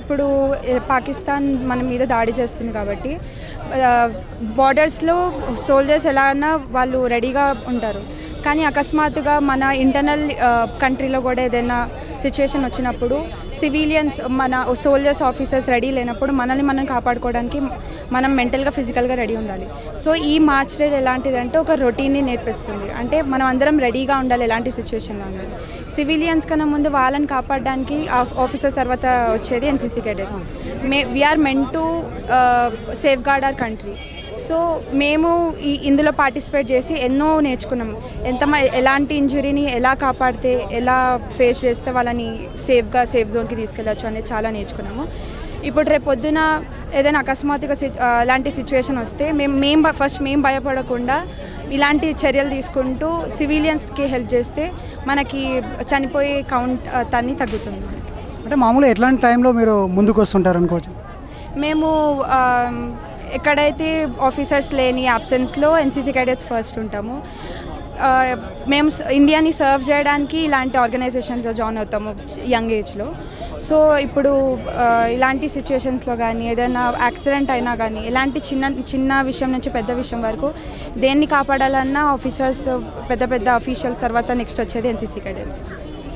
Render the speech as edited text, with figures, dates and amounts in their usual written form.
ఇప్పుడు పాకిస్తాన్ మన మీద దాడి చేస్తుంది కాబట్టి బార్డర్స్లో సోల్జర్స్ ఎలా అన్నా వాళ్ళు రెడీగా ఉంటారు. కానీ అకస్మాత్తుగా మన ఇంటర్నల్ కంట్రీలో కూడా ఏదైనా సిచ్యువేషన్ వచ్చినప్పుడు సివిలియన్స్ మన సోల్జర్స్ ఆఫీసర్స్ రెడీ లేనప్పుడు మనల్ని మనం కాపాడుకోవడానికి మనం మెంటల్గా ఫిజికల్గా రెడీ ఉండాలి. సో ఈ మార్చ్ డే ఎలాంటిదంటే ఒక రొటీన్ని నేర్పిస్తుంది. అంటే మనం అందరం రెడీగా ఉండాలి ఎలాంటి సిచ్యువేషన్లో ఉండాలి. సివిలియన్స్ కన్నా ముందు వాళ్ళని కాపాడడానికి ఆఫీసర్స్ తర్వాత వచ్చేది NCC cadets. We're meant to safeguard our country. So మేము ఇందులో పార్టిసిపేట్ చేసి ఎన్నో నేర్చుకున్నాం. ఎలాంటి ఇంజురీని ఎలా కాపాడితే ఎలా ఫేస్ చేస్తే వాళ్ళని సేఫ్ జోన్కి తీసుకెళ్ళచ్చు అనేది చాలా నేర్చుకున్నాము. ఇప్పుడు రేపు పొద్దున ఏదైనా అకస్మాత్తుగా ఇలాంటి సిచ్యువేషన్ వస్తే మేము భయపడకుండా ఇలాంటి చర్యలు తీసుకుంటూ సివిలియన్స్కి హెల్ప్ చేస్తే మనకి చనిపోయే కౌంట్ తన్ని తగ్గుతుంది. అంటే మామూలుగా ఎట్లాంటి టైంలో మీరు ముందుకు వస్తుంటారు అనుకోవచ్చు? మేము ఎక్కడైతే ఆఫీసర్స్ లేని అబ్సెన్స్లో ఎన్సీసీ క్యాడెట్స్ ఫస్ట్ ఉంటాము. మేము ఇండియాని సర్వ్ చేయడానికి ఇలాంటి ఆర్గనైజేషన్స్లో జాయిన్ అవుతాము యంగ్ ఏజ్లో. సో ఇప్పుడు ఇలాంటి సిచ్యువేషన్స్లో కానీ ఏదైనా యాక్సిడెంట్ అయినా కానీ ఇలాంటి చిన్న విషయం నుంచి పెద్ద విషయం వరకు దేన్ని కాపాడాలన్నా ఆఫీసర్స్ పెద్ద అఫీషియల్స్ తర్వాత నెక్స్ట్ వచ్చేది ఎన్సీసీ క్యాడెట్స్.